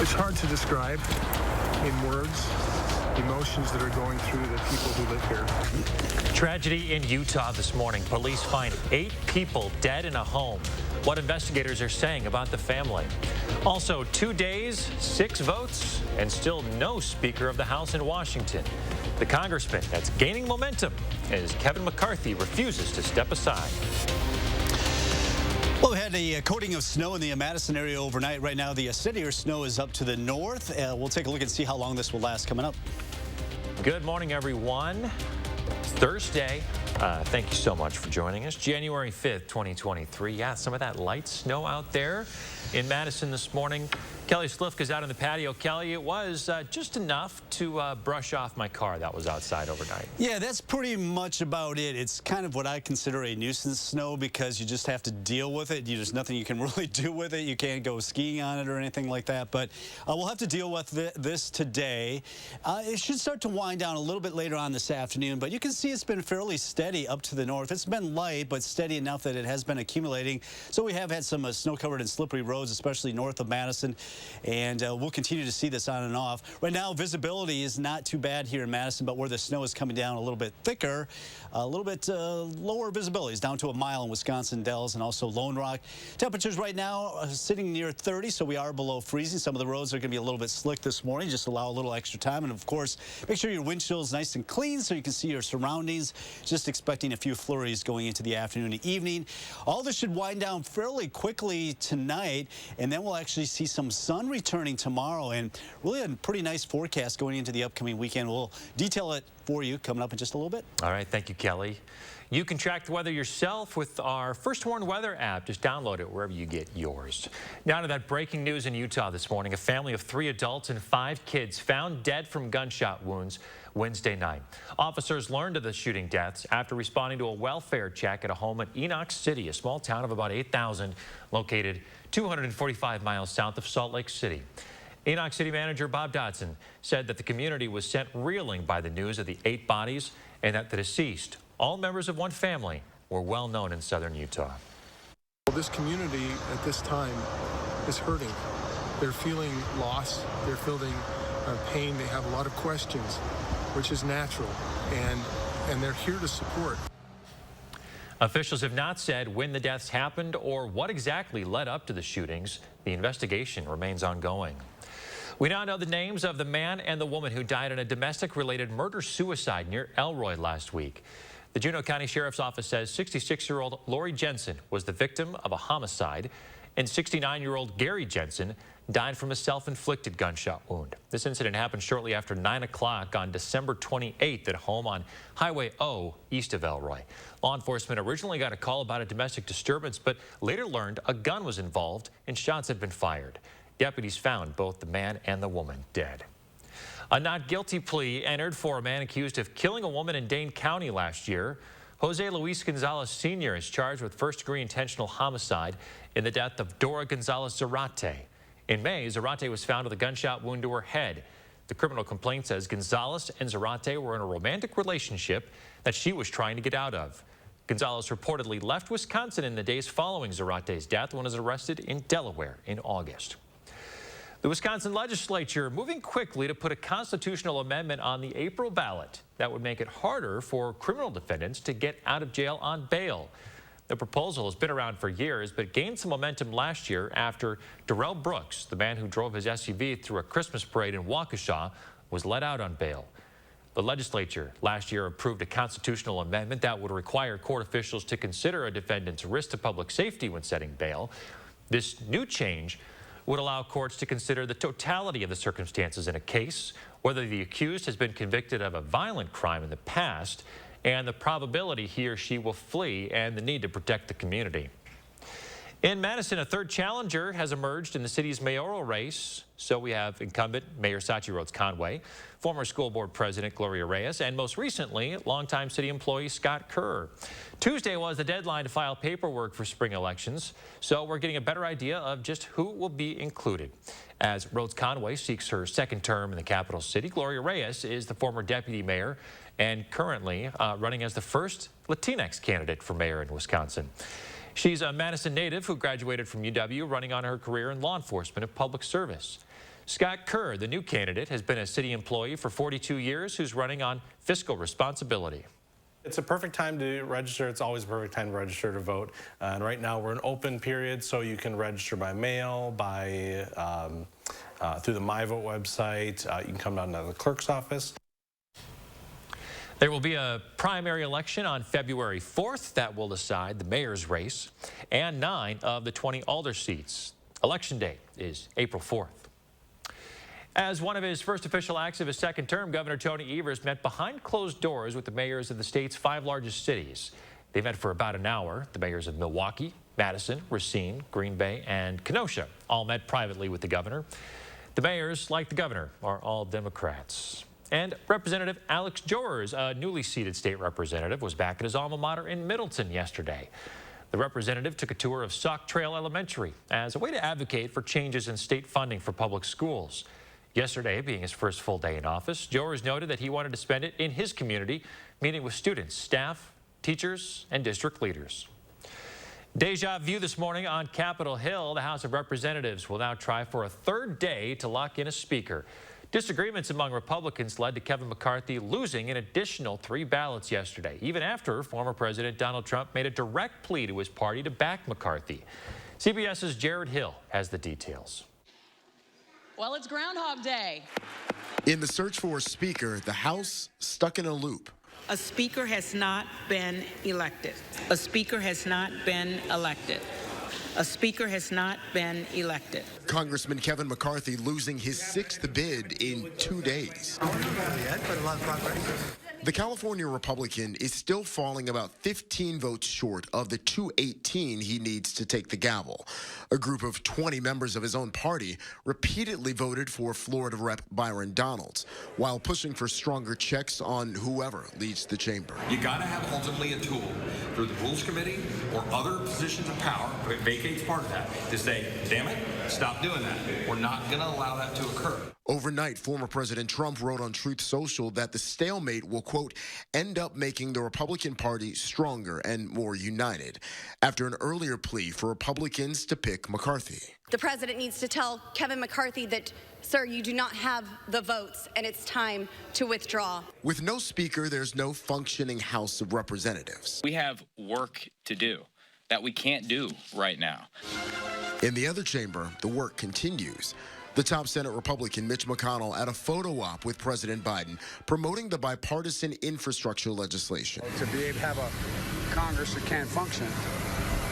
It's hard to describe in words the emotions that are going through the people who live here. Tragedy in Utah this morning. Police find 8 people dead in a home. What investigators are saying about the family. Also, 2 days, 6 votes, and still no Speaker of the House in Washington. The congressman that's gaining momentum as Kevin McCarthy refuses to step aside. Well, we had a coating of snow in the Madison area overnight. Right now, the steadier snow is up to the north. We'll take a look and see how long this will last coming up. Good morning, everyone. It's Thursday. Thank you so much for joining us. January 5th, 2023. Yeah, some of that light snow out there in Madison this morning. Kelly Slifka's out on the patio. Kelly, it was just enough to brush off my car that was outside overnight. Yeah, that's pretty much about it. It's kind of what I consider a nuisance snow because you just have to deal with it. There's nothing you can really do with it. You can't go skiing on it or anything like that. But we'll have to deal with this today. It should start to wind down a little bit later on this afternoon. But you can see it's been fairly steady up to the north. It's been light, but steady enough that it has been accumulating. So we have had some snow-covered and slippery roads, especially north of Madison. And we'll continue to see this on and off. Right now, visibility is not too bad here in Madison, but where the snow is coming down a little bit thicker, a little bit lower visibility is down to a mile in Wisconsin Dells and also Lone Rock. Temperatures right now are sitting near 30, so we are below freezing. Some of the roads are going to be a little bit slick this morning. Just allow a little extra time. And, of course, make sure your windshield is nice and clean so you can see your surroundings. Just expecting a few flurries going into the afternoon and evening. All this should wind down fairly quickly tonight, and then we'll actually see some sun returning tomorrow, and really a pretty nice forecast going into the upcoming weekend. We'll detail it for you coming up in just a little bit. All right, thank you, Kelly. You can track the weather yourself with our First Warn Weather app. Just download it wherever you get yours. Now to that breaking news in Utah this morning. A family of 3 adults and 5 kids found dead from gunshot wounds Wednesday night. Officers learned of the shooting deaths after responding to a welfare check at a home in Enoch City, a small town of about 8,000 located 245 miles south of Salt Lake City. Enoch City Manager Bob Dodson said that the community was sent reeling by the news of the 8 bodies and that the deceased, all members of one family, were well known in southern Utah. Well, this community at this time is hurting. They're feeling loss. They're feeling pain. They have a lot of questions, which is natural, and they're here to support. Officials have not said when the deaths happened or what exactly led up to the shootings. The investigation remains ongoing. We now know the names of the man and the woman who died in a domestic-related murder-suicide near Elroy last week. The Juneau County Sheriff's Office says 66-year-old Lori Jensen was the victim of a homicide, and 69-year-old Gary Jensen died from a self-inflicted gunshot wound. This incident happened shortly after 9 o'clock on December 28th at home on Highway O east of Elroy. Law enforcement originally got a call about a domestic disturbance, but later learned a gun was involved and shots had been fired. Deputies found both the man and the woman dead. A not guilty plea entered for a man accused of killing a woman in Dane County last year. Jose Luis Gonzalez Sr. is charged with first-degree intentional homicide in the death of Dora Gonzalez Zarate. In May, Zarate was found with a gunshot wound to her head. The criminal complaint says Gonzalez and Zarate were in a romantic relationship that she was trying to get out of. Gonzalez reportedly left Wisconsin in the days following Zarate's death when he was arrested in Delaware in August. The Wisconsin legislature moving quickly to put a constitutional amendment on the April ballot that would make it harder for criminal defendants to get out of jail on bail. The proposal has been around for years, but gained some momentum last year after Darrell Brooks, the man who drove his SUV through a Christmas parade in Waukesha, was let out on bail. The legislature last year approved a constitutional amendment that would require court officials to consider a defendant's risk to public safety when setting bail. This new change would allow courts to consider the totality of the circumstances in a case, whether the accused has been convicted of a violent crime in the past, and the probability he or she will flee and the need to protect the community. In Madison, a third challenger has emerged in the city's mayoral race. So we have incumbent Mayor Sachi Rhodes Conway, former school board president Gloria Reyes, and most recently, longtime city employee Scott Kerr. Tuesday was the deadline to file paperwork for spring elections, so we're getting a better idea of just who will be included. As Rhodes Conway seeks her second term in the capital city, Gloria Reyes is the former deputy mayor and currently running as the first Latinx candidate for mayor in Wisconsin. She's a Madison native who graduated from UW, running on her career in law enforcement and public service. Scott Kerr, the new candidate, has been a city employee for 42 years who's running on fiscal responsibility. It's a perfect time to register. It's always a perfect time to register to vote. And right now we're in open period, so you can register by mail, by through the MyVote website. You can come down to the clerk's office. There will be a primary election on February 4th that will decide the mayor's race and 9 of the 20 alder seats. Election day is April 4th. As one of his first official acts of his second term, Governor Tony Evers met behind closed doors with the mayors of the state's 5 largest cities. They met for about an hour. The mayors of Milwaukee, Madison, Racine, Green Bay, and Kenosha all met privately with the governor. The mayors, like the governor, are all Democrats. And Representative Alex Jors, a newly seated state representative, was back at his alma mater in Middleton yesterday. The representative took a tour of Sauk Trail Elementary as a way to advocate for changes in state funding for public schools. Yesterday, being his first full day in office, Jors noted that he wanted to spend it in his community, meeting with students, staff, teachers, and district leaders. Deja vu this morning on Capitol Hill. The House of Representatives will now try for a third day to lock in a speaker. Disagreements among Republicans led to Kevin McCarthy losing an additional 3 ballots yesterday, even after former President Donald Trump made a direct plea to his party to back McCarthy. CBS's Jared Hill has the details. Well, it's Groundhog Day. In the search for a speaker, the House stuck in a loop. A speaker has not been elected. A speaker has not been elected. A speaker has not been elected. Congressman Kevin McCarthy losing his 6th bid in 2 days. The California Republican is still falling about 15 votes short of the 218 he needs to take the gavel. A group of 20 members of his own party repeatedly voted for Florida Rep. Byron Donalds, while pushing for stronger checks on whoever leads the chamber. You got to have ultimately a tool through the Rules Committee or other positions of power, but it vacates part of that, to say, damn it, stop doing that. We're not going to allow that to occur. Overnight, former President Trump wrote on Truth Social that the stalemate will, quote, end up making the Republican Party stronger and more united, after an earlier plea for Republicans to pick McCarthy. The president needs to tell Kevin McCarthy that, sir, you do not have the votes and it's time to withdraw. With no speaker, there's no functioning House of Representatives. We have work to do that we can't do right now. In the other chamber, the work continues. The top Senate Republican Mitch McConnell at a photo op with President Biden promoting the bipartisan infrastructure legislation. To be able to have a Congress that can't function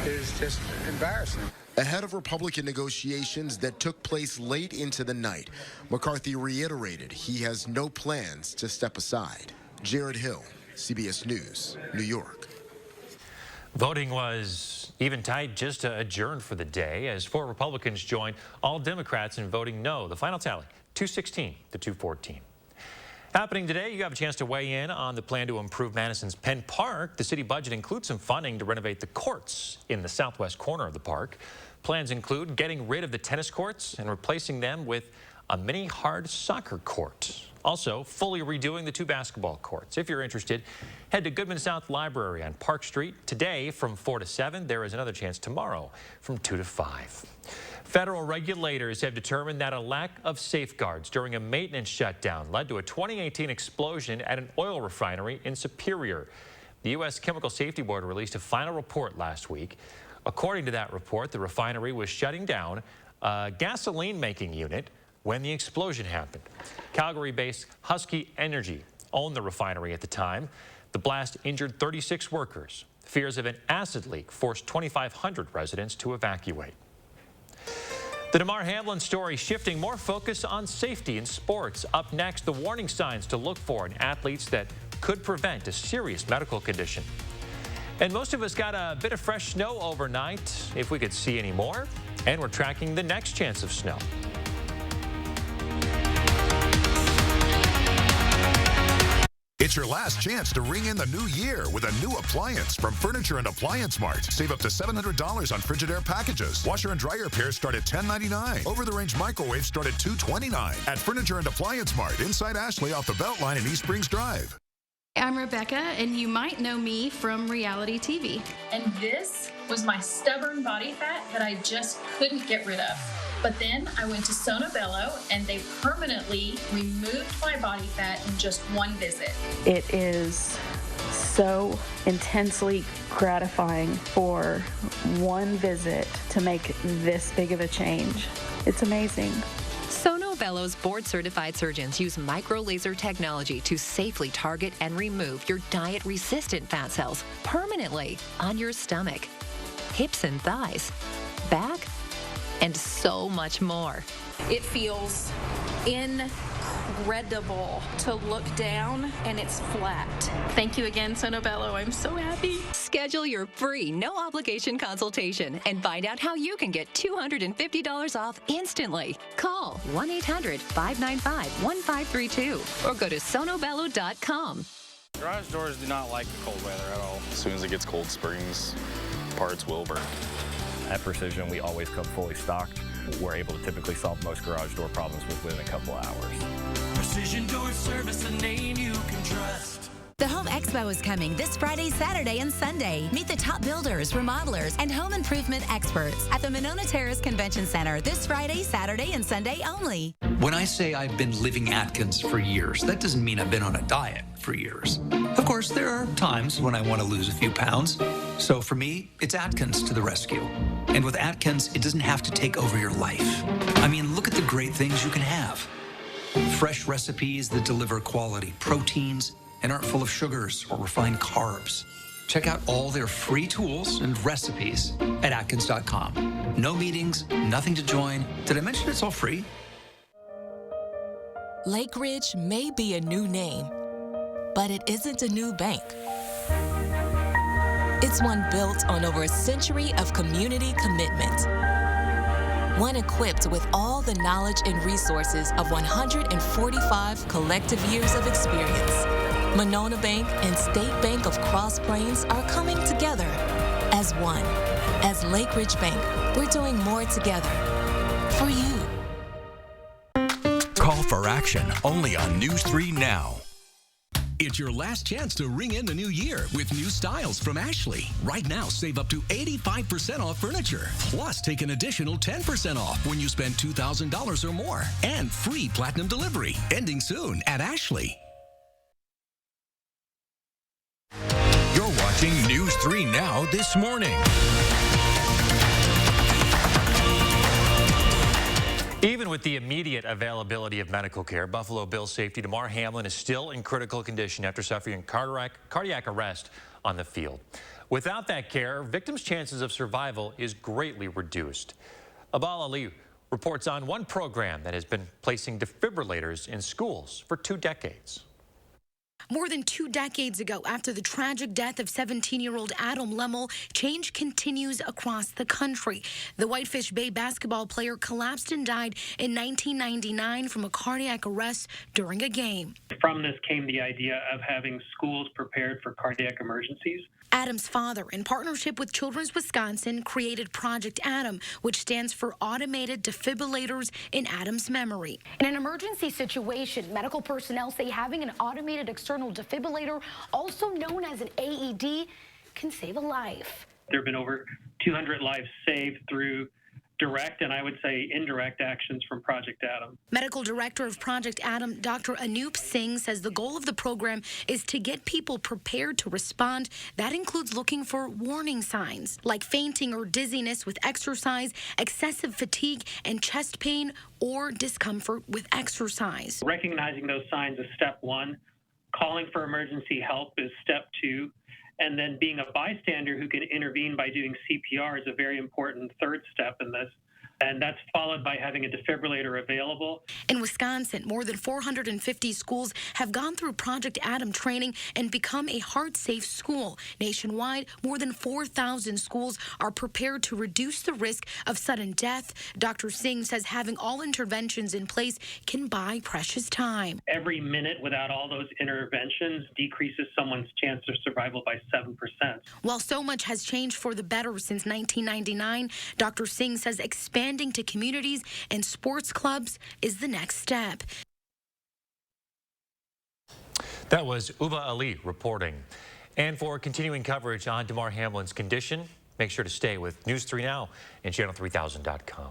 is just embarrassing. Ahead of Republican negotiations that took place late into the night, McCarthy reiterated he has no plans to step aside. Jared Hill, CBS News, New York. Voting was even tight, just adjourned for the day as 4 Republicans joined all Democrats in voting no. The final tally, 216 to 214. Happening today, you have a chance to weigh in on the plan to improve Madison's Penn Park. The city budget includes some funding to renovate the courts in the southwest corner of the park. Plans include getting rid of the tennis courts and replacing them with a mini hard soccer court. Also, fully redoing the 2 basketball courts. If you're interested, head to Goodman South Library on Park Street today from 4 to 7. There is another chance tomorrow from 2 to 5. Federal regulators have determined that a lack of safeguards during a maintenance shutdown led to a 2018 explosion at an oil refinery in Superior. The U.S. Chemical Safety Board released a final report last week. According to that report, the refinery was shutting down a gasoline-making unit when the explosion happened. Calgary-based Husky Energy owned the refinery at the time. The blast injured 36 workers. Fears of an acid leak forced 2,500 residents to evacuate. The Damar Hamlin story shifting more focus on safety in sports. Up next, the warning signs to look for in athletes that could prevent a serious medical condition. And most of us got a bit of fresh snow overnight, if we could see any more. And we're tracking the next chance of snow. It's your last chance to ring in the new year with a new appliance from Furniture and Appliance Mart. Save up to $700 on Frigidaire packages. Washer and dryer pairs start at $10.99. Over-the-range microwaves start at $229. At Furniture and Appliance Mart inside Ashley off the Beltline in East Springs Drive. I'm Rebecca, and you might know me from reality TV. And this was my stubborn body fat that I just couldn't get rid of. But then I went to Sono Bello, and they permanently removed my body fat in just one visit. It is so intensely gratifying for one visit to make this big of a change. It's amazing. Sono Bello's board-certified surgeons use micro-laser technology to safely target and remove your diet-resistant fat cells permanently on your stomach, hips and thighs, back, and so much more. It feels incredible to look down and it's flat. Thank you again, Sono Bello. I'm so happy. Schedule your free, no-obligation consultation and find out how you can get $250 off instantly. Call 1-800-595-1532 or go to sonobello.com. Garage doors do not like the cold weather at all. As soon as it gets cold, springs, parts will burn. At Precision, we always come fully stocked. We're able to typically solve most garage door problems within a couple of hours. Precision Door Service, a name you can trust. The Home Expo is coming this Friday, Saturday, and Sunday. Meet the top builders, remodelers, and home improvement experts at the Monona Terrace Convention Center this Friday, Saturday, and Sunday only. When I say I've been living Atkins for years, that doesn't mean I've been on a diet for years. Of course, there are times when I want to lose a few pounds. So for me, it's Atkins to the rescue. And with Atkins, it doesn't have to take over your life. I mean, look at the great things you can have. Fresh recipes that deliver quality proteins and aren't full of sugars or refined carbs. Check out all their free tools and recipes at Atkins.com. No meetings, nothing to join. Did I mention it's all free? Lake Ridge may be a new name, but it isn't a new bank. It's one built on over a century of community commitment. One equipped with all the knowledge and resources of 145 collective years of experience. Monona Bank and State Bank of Cross Plains are coming together as one. As Lake Ridge Bank, we're doing more together for you. Call for action only on News 3 Now. It's your last chance to ring in the new year with new styles from Ashley. Right now, save up to 85% off furniture. Plus, take an additional 10% off when you spend $2,000 or more. And free platinum delivery, ending soon at Ashley. You're watching News 3 Now this morning. Even with the immediate availability of medical care, Buffalo Bills safety Damar Hamlin is still in critical condition after suffering cardiac arrest on the field. Without that care, victims' chances of survival is greatly reduced. Abal Ali reports on one program that has been placing defibrillators in schools for 2 decades. More than 2 decades ago, after the tragic death of 17-year-old Adam Lemmel, change continues across the country. The Whitefish Bay basketball player collapsed and died in 1999 from a cardiac arrest during a game. From this came the idea of having schools prepared for cardiac emergencies. Adam's father, in partnership with Children's Wisconsin, created Project Adam, which stands for Automated Defibrillators in Adam's Memory. In an emergency situation, medical personnel say having an automated external defibrillator, also known as an AED, can save a life. There have been over 200 lives saved through direct and I would say indirect actions from Project Adam. Medical Director of Project Adam, Dr. Anup Singh, says the goal of the program is to get people prepared to respond. That includes looking for warning signs like fainting or dizziness with exercise, excessive fatigue and chest pain, or discomfort with exercise. Recognizing those signs is step 1. Calling for emergency help is step 2. And then being a bystander who can intervene by doing CPR is a very important 3rd step in this. And that's followed by having a defibrillator available. In Wisconsin, more than 450 schools have gone through Project Adam training and become a heart-safe school. Nationwide, more than 4,000 schools are prepared to reduce the risk of sudden death. Dr. Singh says having all interventions in place can buy precious time. Every minute without all those interventions decreases someone's chance of survival by 7%. While so much has changed for the better since 1999, Dr. Singh says expanding to communities and sports clubs is the next step. That was Uba Ali reporting. And for continuing coverage on Damar Hamlin's condition, make sure to stay with News 3 Now and channel3000.com.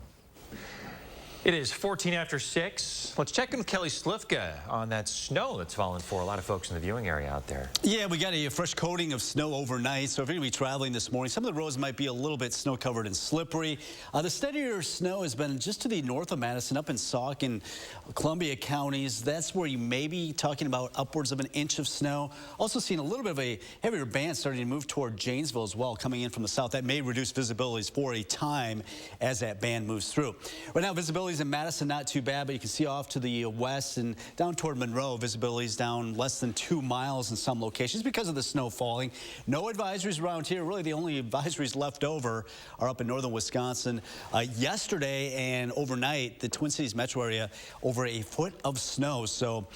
It is 14 after 6. Let's check in with Kelly Slifka on that snow that's fallen for a lot of folks in the viewing area out there. Yeah, we got a fresh coating of snow overnight, so if you're going to be traveling this morning, some of the roads might be a little bit snow-covered and slippery. The steadier snow has been just to the north of Madison, up in Sauk and Columbia counties. That's where you may be talking about upwards of an inch of snow. Also seeing a little bit of a heavier band starting to move toward Janesville as well, coming in from the south. That may reduce visibilities for a time as that band moves through. Right now, visibilities in Madison not too bad, but you can see off to the west and down toward Monroe, visibilities down less than 2 miles in some locations because of the snow falling. No advisories around here. Really, the only advisories left over are up in northern Wisconsin. Yesterday and overnight, the Twin Cities metro area over a foot of snow. So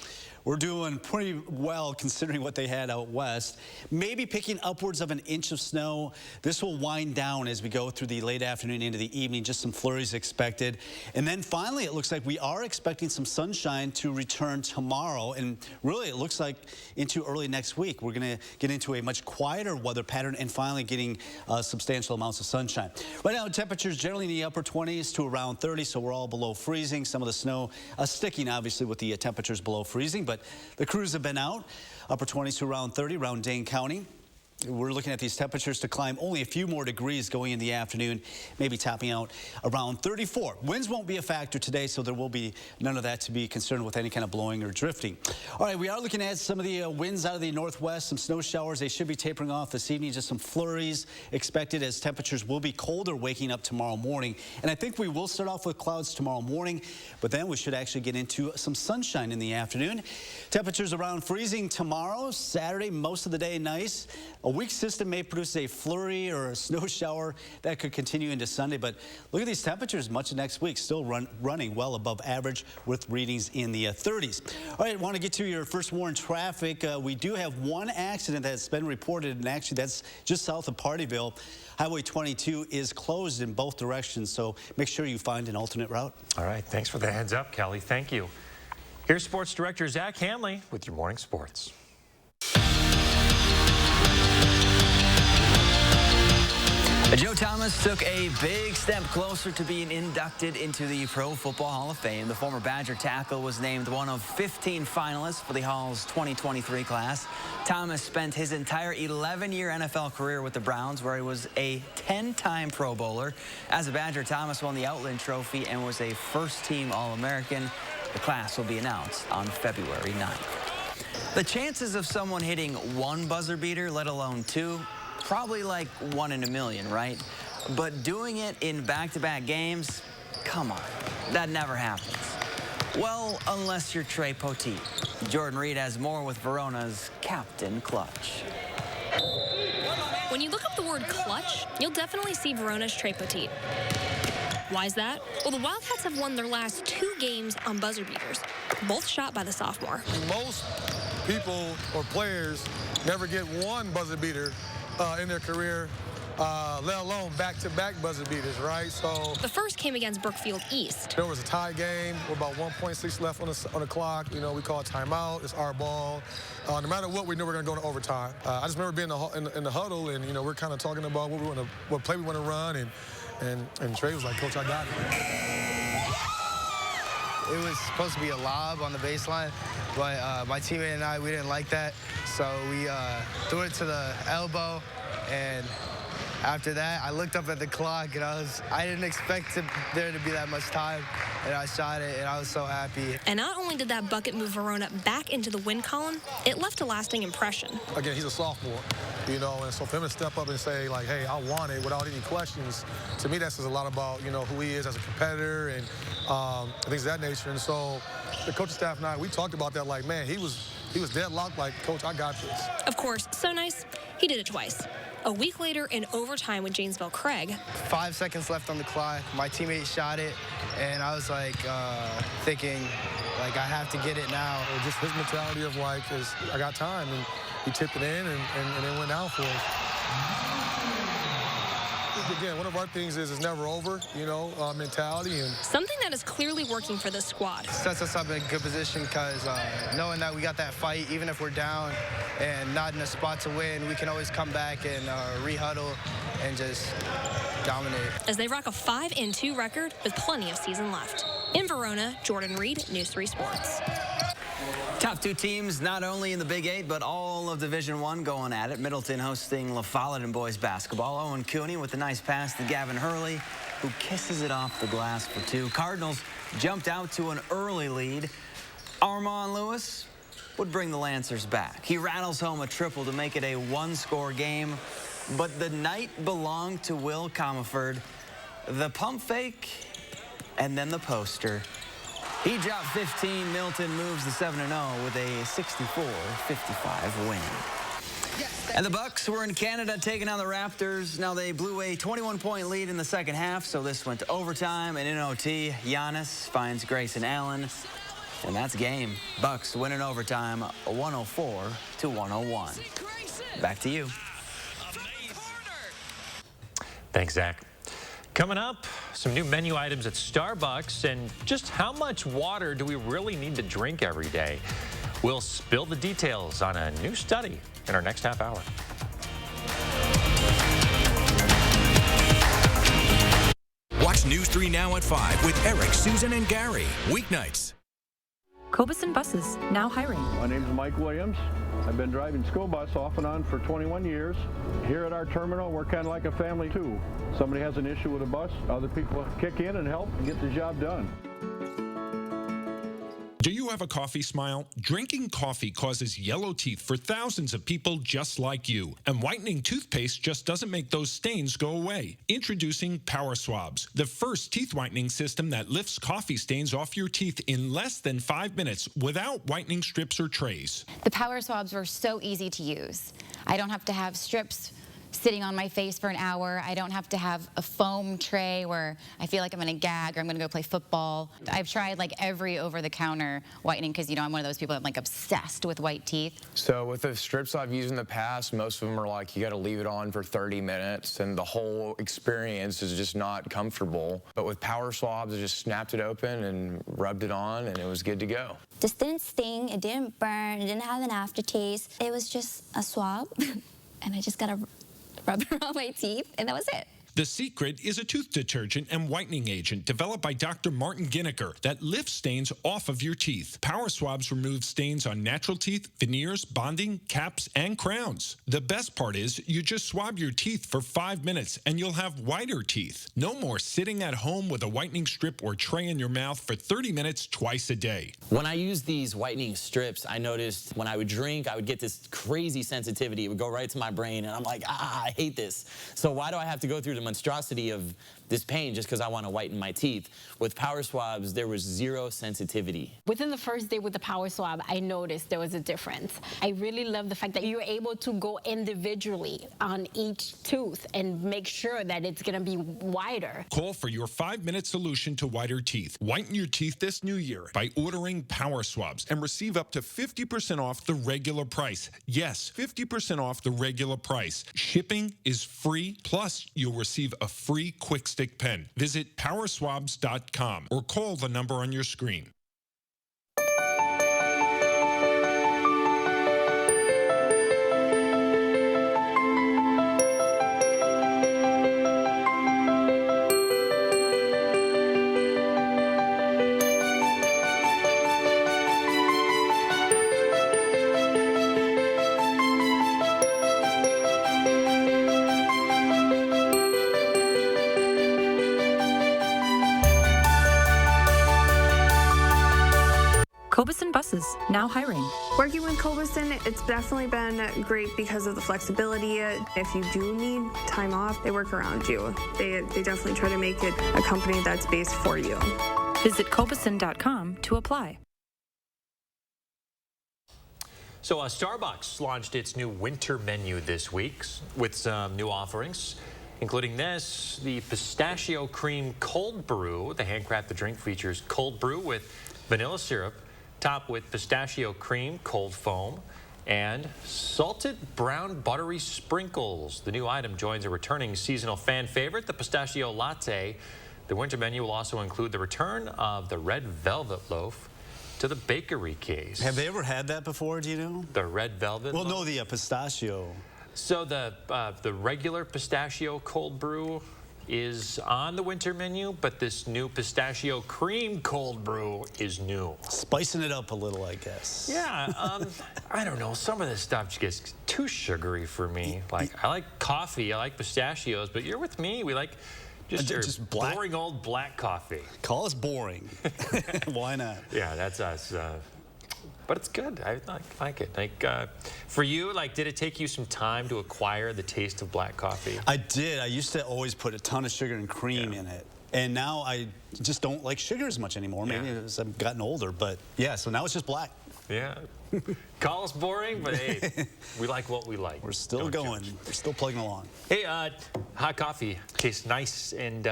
we're doing pretty well considering what they had out west. Maybe picking upwards of an inch of snow. This will wind down as we go through the late afternoon into the evening. Just some flurries expected. And then finally, it looks like we are expecting some sunshine to return tomorrow. And really, it looks like into early next week, we're going to get into a much quieter weather pattern and finally getting substantial amounts of sunshine. Right now, temperatures generally in the upper 20s to around 30, so we're all below freezing. Some of the snow sticking, obviously, with the temperatures below freezing. But the crews have been out, upper 20s to around 30 around Dane County. We're looking at these temperatures to climb only a few more degrees going in the afternoon, maybe topping out around 34. Winds won't be a factor today, so there will be none of that to be concerned with any kind of blowing or drifting. All right, we are looking at some of the winds out of the northwest, some snow showers. They should be tapering off this evening, just some flurries expected as temperatures will be colder waking up tomorrow morning. And I think we will start off with clouds tomorrow morning, but then we should actually get into some sunshine in the afternoon. Temperatures around freezing tomorrow, Saturday, most of the day nice. A weak system may produce a flurry or a snow shower that could continue into Sunday, but look at these temperatures much of next week, still running well above average with readings in the 30s. All right, I want to get to your first warn traffic. We do have one accident that's been reported, and actually that's just south of Partyville. Highway 22 is closed in both directions, so make sure you find an alternate route. All right, thanks for the heads up, Kelly. Thank you. Here's Sports Director Zach Hanley with your morning sports. Joe Thomas took a big step closer to being inducted into the Pro Football Hall of Fame. The former Badger tackle was named one of 15 finalists for the Hall's 2023 class. Thomas spent his entire 11-year NFL career with the Browns, where he was a 10-time Pro Bowler. As a Badger, Thomas won the Outland Trophy and was a first-team All-American. The class will be announced on February 9th. The chances of someone hitting one buzzer beater, let alone two, probably like 1 in a million, right? But doing it in back-to-back games, come on, that never happens. Well, unless you're Trey Poteet. Jordan Reed has more with Verona's Captain Clutch. When you look up the word clutch, you'll definitely see Verona's Trey Poteet. Why is that? Well, the Wildcats have won their last 2 games on buzzer beaters, both shot by the sophomore. Most people or players never get one buzzer beater in their career, let alone back-to-back buzzer beaters, right? So the first came against Brookfield East. There was a tie game with about 1.6 left on the clock. You know, we call it timeout. It's our ball. No matter what, we knew we were going to go to overtime. I just remember being in the huddle, and you know, we're kind of talking about what play we want to run, and Trey was like, "Coach, I got it." It was supposed to be a lob on the baseline, but my teammate and I, we didn't like that. So we threw it to the elbow, and after that, I looked up at the clock, and I didn't expect there to be that much time, and I shot it, and I was so happy. And not only did that bucket move Verona back into the win column, it left a lasting impression. Again, he's a sophomore, you know, and so for him to step up and say, like, hey, I want it without any questions, to me that says a lot about, you know, who he is as a competitor and things of that nature. And so the coaching staff and I, we talked about that, like, man, he was deadlocked, like, Coach, I got this. Of course, so nice, he did it twice. A week later in overtime with Janesville Craig. 5 seconds left on the clock. My teammate shot it, and I was like thinking, like, I have to get it now. Just his mentality of like, I got time, and he tipped it in, and it went down for us. Again, one of our things is it's never over, you know, mentality. And something that is clearly working for this squad. Sets us up in a good position because knowing that we got that fight, even if we're down and not in a spot to win, we can always come back and re-huddle and just dominate. As they rock a 5-2 record with plenty of season left. In Verona, Jordan Reed, News 3 Sports. Top two teams, not only in the Big Eight, but all of Division I going at it. Middleton hosting La Follette in boys basketball. Owen Cooney with a nice pass to Gavin Hurley, who kisses it off the glass for two. Cardinals jumped out to an early lead. Armand Lewis would bring the Lancers back. He rattles home a triple to make it a one-score game, but the night belonged to Will Comerford. The pump fake, and then the poster. He dropped 15. Milton moves to 7-0 with a 64-55 win. And the Bucks were in Canada taking on the Raptors. Now they blew a 21-point lead in the second half, so this went to overtime. And in OT, Giannis finds Grayson Allen, and that's game. Bucks win in overtime, 104-101. Back to you. Thanks, Zach. Coming up, some new menu items at Starbucks, and just how much water do we really need to drink every day? We'll spill the details on a new study in our next half hour. Watch News 3 Now at 5 with Eric, Susan, and Gary. Weeknights. Cobison Buses, now hiring. My name's Mike Williams. I've been driving school bus off and on for 21 years. Here at our terminal, we're kind of like a family too. Somebody has an issue with a bus, other people kick in and help and get the job done. Do you have a coffee smile? Drinking coffee causes yellow teeth for thousands of people just like you. And whitening toothpaste just doesn't make those stains go away. Introducing Power Swabs, the first teeth whitening system that lifts coffee stains off your teeth in less than 5 minutes without whitening strips or trays. The Power Swabs were so easy to use. I don't have to have strips sitting on my face for an hour. I don't have to have a foam tray where I feel like I'm going to gag or I'm going to go play football. I've tried like every over-the-counter whitening because, you know, I'm one of those people that's like obsessed with white teeth. So with the strips I've used in the past, most of them are like you got to leave it on for 30 minutes and the whole experience is just not comfortable. But with Power Swabs, I just snapped it open and rubbed it on and it was good to go. This didn't sting, it didn't burn, it didn't have an aftertaste. It was just a swab and I just got to rub it on my teeth, and that was it. The Secret is a tooth detergent and whitening agent developed by Dr. Martin Ginniker that lifts stains off of your teeth. Power Swabs remove stains on natural teeth, veneers, bonding, caps, and crowns. The best part is you just swab your teeth for 5 minutes and you'll have whiter teeth. No more sitting at home with a whitening strip or tray in your mouth for 30 minutes twice a day. When I use these whitening strips, I noticed when I would drink, I would get this crazy sensitivity. It would go right to my brain, and I'm like, I hate this. So why do I have to go through the monstrosity of this pain just because I want to whiten my teeth? With Power Swabs, there was zero sensitivity. Within the first day with the Power Swab, I noticed there was a difference. I really love the fact that you're able to go individually on each tooth and make sure that it's going to be wider. Call for your 5-minute solution to whiter teeth. Whiten your teeth this new year by ordering Power Swabs and receive up to 50% off the regular price. Yes, 50% off the regular price. Shipping is free, plus you'll receive a free quick stick pen. Visit powerswabs.com or call the number on your screen. Cobison Buses, now hiring. Working with Cobison, it's definitely been great because of the flexibility. If you do need time off, they work around you. They definitely try to make it a company that's based for you. Visit Cobison.com to apply. So Starbucks launched its new winter menu this week with some new offerings, including this, the pistachio cream cold brew. The handcrafted drink features cold brew with vanilla syrup, topped with pistachio cream, cold foam, and salted brown buttery sprinkles. The new item joins a returning seasonal fan favorite, the pistachio latte. The winter menu will also include the return of the red velvet loaf to the bakery case. Have they ever had that before, do you know? The red velvet loaf? No, the pistachio. So the regular pistachio cold brew is on the winter menu, but this new pistachio cream cold brew is new. Spicing it up a little, I guess. Yeah, I don't know. Some of this stuff just gets too sugary for me. Like, I like coffee, I like pistachios, but you're with me. We like just boring old black coffee. Call us boring. Why not? Yeah, that's us. But it's good. I like it. Like, for you, like, did it take you some time to acquire the taste of black coffee? I did. I used to always put a ton of sugar and cream in it. And now I just don't like sugar as much anymore. Maybe as I've gotten older. But yeah, so now it's just black. Yeah. Call us boring, but hey, we like what we like. We're still going. We're still plugging along. Hey, hot coffee tastes nice and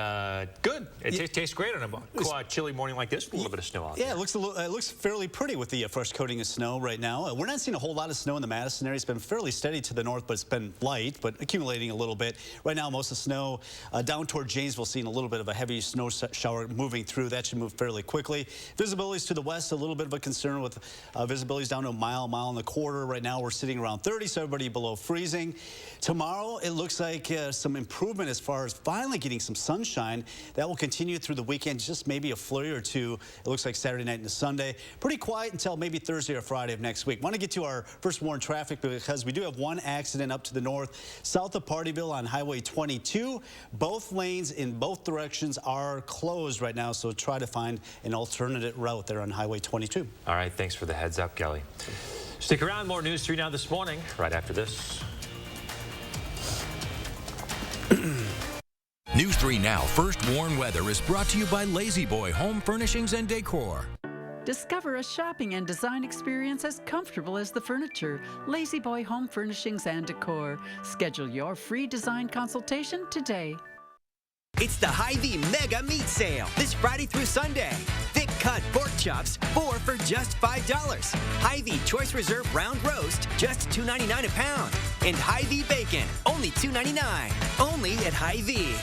good. It tastes great on a chilly morning like this with a little bit of snow out there. Yeah, it looks fairly pretty with the fresh coating of snow right now. We're not seeing a whole lot of snow in the Madison area. It's been fairly steady to the north, but it's been light, but accumulating a little bit. Right now, most of the snow down toward Janesville, seeing a little bit of a heavy snow shower moving through. That should move fairly quickly. Visibilities to the west, a little bit of a concern with visibilities down to a mile and a quarter. Right now, we're sitting around 30, so everybody below freezing. Tomorrow, it looks like some improvement as far as finally getting some sunshine. That will continue through the weekend, just maybe a flurry or two. It looks like Saturday night into Sunday. Pretty quiet until maybe Thursday or Friday of next week. Want to get to our first warn traffic because we do have one accident up to the north, south of Partyville on Highway 22. Both lanes in both directions are closed right now, so try to find an alternative route there on Highway 22. All right, thanks for the heads up, Kelly. Stick around, more News 3 Now this morning, right after this. News 3 Now First Warn Weather is brought to you by Lazy Boy Home Furnishings and Decor. Discover a shopping and design experience as comfortable as the furniture. Lazy Boy Home Furnishings and Decor. Schedule your free design consultation today. It's the Hy-Vee Mega Meat Sale this Friday through Sunday. Thick cut pork chops, 4 for just $5. Hy-Vee Choice Reserve Round Roast, just $2.99 a pound. And Hy-Vee Bacon, only $2.99. Only at Hy-Vee.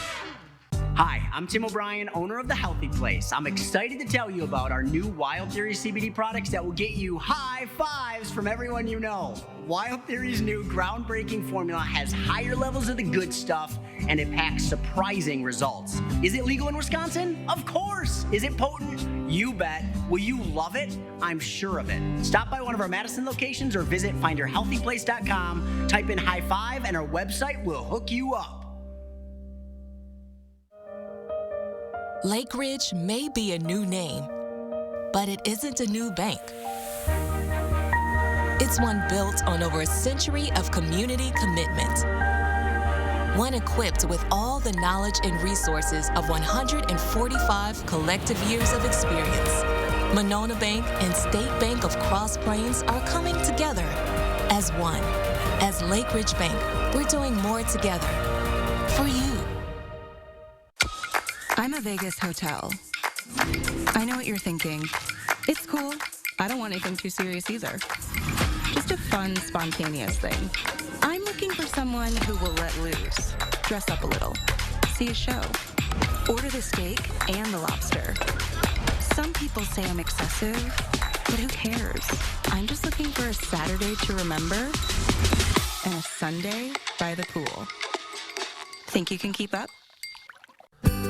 Hi, I'm Tim O'Brien, owner of The Healthy Place. I'm excited to tell you about our new Wild Theory CBD products that will get you high fives from everyone you know. Wild Theory's new groundbreaking formula has higher levels of the good stuff, and it packs surprising results. Is it legal in Wisconsin? Of course. Is it potent? You bet. Will you love it? I'm sure of it. Stop by one of our Madison locations or visit findyourhealthyplace.com, type in high five, and our website will hook you up. Lake Ridge may be a new name, but it isn't a new bank. It's one built on over a century of community commitment. One equipped with all the knowledge and resources of 145 collective years of experience. Monona Bank and State Bank of Cross Plains are coming together as one. As Lake Ridge Bank, we're doing more together for you. I'm a Vegas hotel. I know what you're thinking. It's cool. I don't want anything too serious either. Just a fun, spontaneous thing. I'm looking for someone who will let loose, dress up a little, see a show, order the steak and the lobster. Some people say I'm excessive, but who cares? I'm just looking for a Saturday to remember and a Sunday by the pool. Think you can keep up?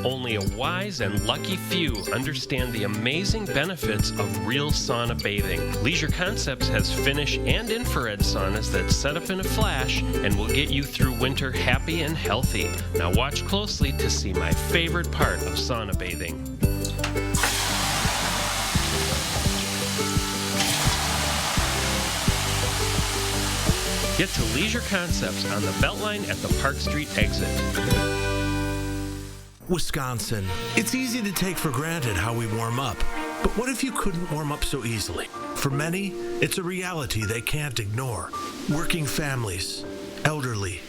Only a wise and lucky few understand the amazing benefits of real sauna bathing. Leisure Concepts has Finnish and infrared saunas that set up in a flash and will get you through winter happy and healthy. Now watch closely to see my favorite part of sauna bathing. Get to Leisure Concepts on the Beltline at the Park Street exit. Wisconsin. It's easy to take for granted how we warm up, but what if you couldn't warm up so easily? For many, it's a reality they can't ignore. Working families, elderly,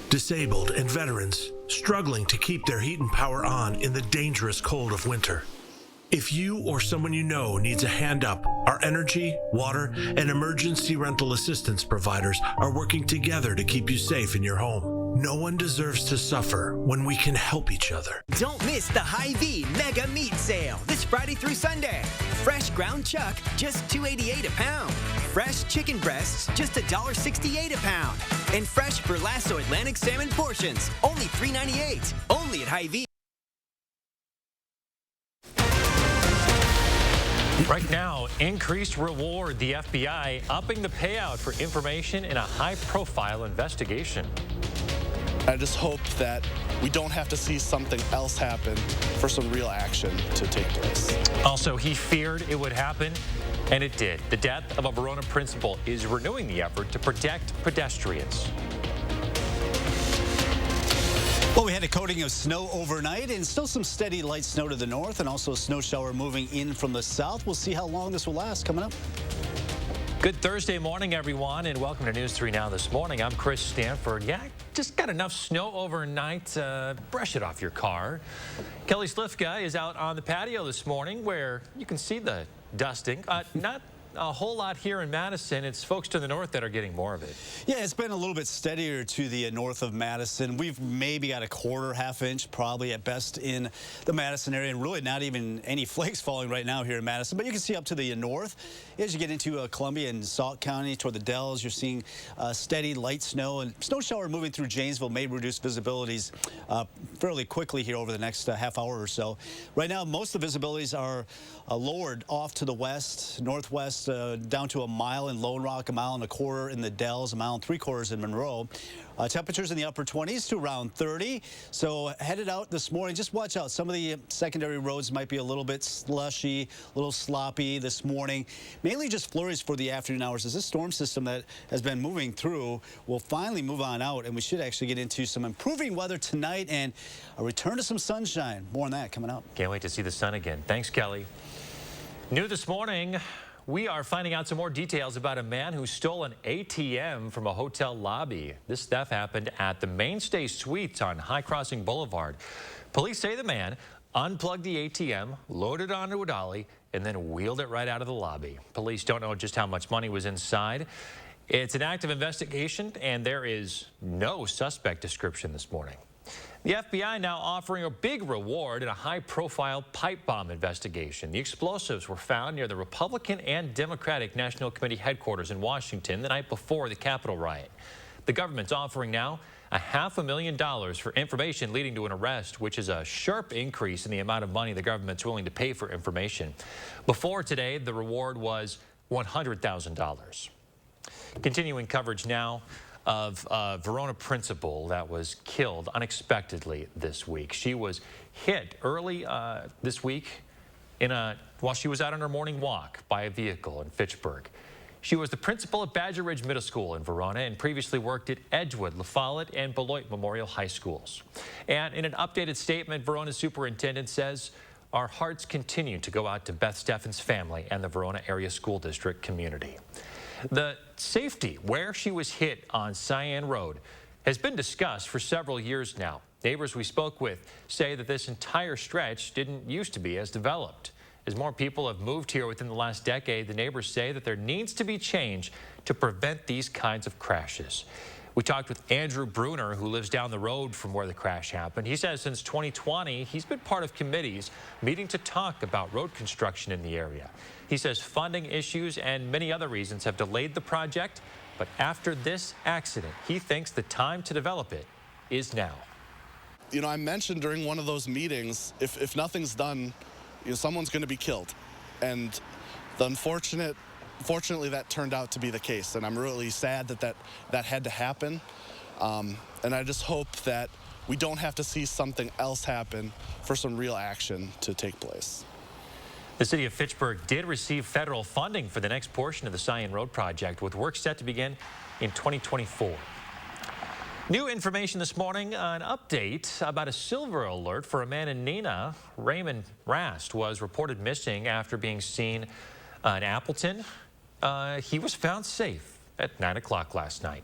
disabled, and veterans struggling to keep their heat and power on in the dangerous cold of winter. If you or someone you know needs a hand up, our energy, water, and emergency rental assistance providers are working together to keep you safe in your home. No one deserves to suffer when we can help each other. Don't miss the Hy-Vee Mega Meat Sale this Friday through Sunday. Fresh ground chuck, just $2.88 a pound. Fresh chicken breasts, just $1.68 a pound. And fresh Verlasso Atlantic salmon portions, only $3.98. Only at Hy-Vee. Right now, increased reward. The FBI upping the payout for information in a high-profile investigation. I just hope that we don't have to see something else happen for some real action to take place. Also, he feared it would happen, and it did. The death of a Verona principal is renewing the effort to protect pedestrians. Well, we had a coating of snow overnight and still some steady light snow to the north and also a snow shower moving in from the south. We'll see how long this will last coming up. Good Thursday morning, everyone, and welcome to News 3 Now this morning. I'm Chris Stanford. Yeah, just got enough snow overnight. Brush it off your car. Kelly Slifka is out on the patio this morning where you can see the dusting. Not a whole lot here in Madison. It's folks to the north that are getting more of it. Yeah, it's been a little bit steadier to the north of Madison. We've maybe got a quarter, half inch, probably at best in the Madison area, and really not even any flakes falling right now here in Madison. But you can see up to the north as you get into Columbia and Sauk County toward the Dells. You're seeing steady light snow, and snow shower moving through Janesville may reduce visibilities fairly quickly here over the next half hour or so. Right now, most of the visibilities are lowered off to the west, northwest, down to a mile in Lone Rock, a mile and a quarter in the Dells, a mile and 3/4 in Monroe. Temperatures in the upper 20s to around 30. So headed out this morning, just watch out. Some of the secondary roads might be a little bit slushy, a little sloppy this morning. Mainly just flurries for the afternoon hours as this storm system that has been moving through will finally move on out, and we should actually get into some improving weather tonight and a return to some sunshine. More on that coming up. Can't wait to see the sun again. Thanks, Kelly. New this morning, we are finding out some more details about a man who stole an ATM from a hotel lobby. This theft happened at the Mainstay Suites on High Crossing Boulevard. Police say the man unplugged the ATM, loaded it onto a dolly, and then wheeled it right out of the lobby. Police don't know just how much money was inside. It's an active investigation, and there is no suspect description this morning. The FBI now offering a big reward in a high-profile pipe bomb investigation. The explosives were found near the Republican and Democratic National Committee headquarters in Washington the night before the Capitol riot. The government's offering now $500,000 for information leading to an arrest, which is a sharp increase in the amount of money the government's willing to pay for information. Before today, the reward was $100,000. Continuing coverage now of a Verona principal that was killed unexpectedly this week. She was hit early this week while she was out on her morning walk by a vehicle in Fitchburg. She was the principal at Badger Ridge Middle School in Verona and previously worked at Edgewood, La Follette, and Beloit Memorial High Schools. And in an updated statement, Verona's superintendent says, "Our hearts continue to go out to Beth Steffen's family and the Verona Area School District community." The safety where she was hit on Cyan Road has been discussed for several years now. Neighbors we spoke with say that this entire stretch didn't used to be as developed. As more people have moved here within the last decade, the neighbors say that there needs to be change to prevent these kinds of crashes. We talked with Andrew Bruner, who lives down the road from where the crash happened. He says since 2020, he's been part of committees meeting to talk about road construction in the area. He says funding issues and many other reasons have delayed the project, but after this accident, he thinks the time to develop it is now. You know, I mentioned during one of those meetings, if nothing's done, you know, someone's going to be killed. And fortunately, that turned out to be the case, and I'm really sad that had to happen. And I just hope that we don't have to see something else happen for some real action to take place. The city of Fitchburg did receive federal funding for the next portion of the Cyan Road project, with work set to begin in 2024. New information this morning, an update about a silver alert for a man in Neenah. Raymond Rast was reported missing after being seen in Appleton. He was found safe at 9 o'clock last night.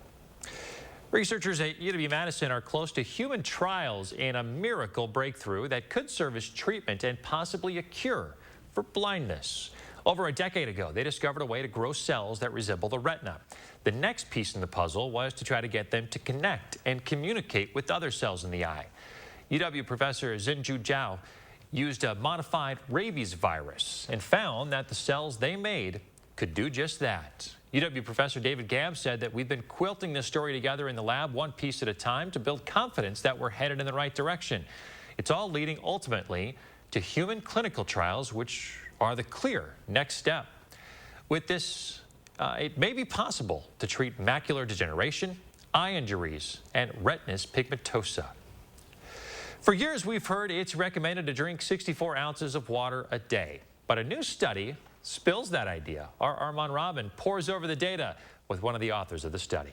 Researchers at UW-Madison are close to human trials in a miracle breakthrough that could serve as treatment and possibly a cure for blindness. Over a decade ago, they discovered a way to grow cells that resemble the retina. The next piece in the puzzle was to try to get them to connect and communicate with other cells in the eye. UW professor Xinju Zhao used a modified rabies virus and found that the cells they made could do just that. UW professor David Gabb said that we've been quilting this story together in the lab one piece at a time to build confidence that we're headed in the right direction. It's all leading ultimately to human clinical trials, which are the clear next step. With this, it may be possible to treat macular degeneration, eye injuries, and retinus pigmentosa. For years, we've heard it's recommended to drink 64 ounces of water a day, but a new study spills that idea. Our Armand Robin pours over the data with one of the authors of the study.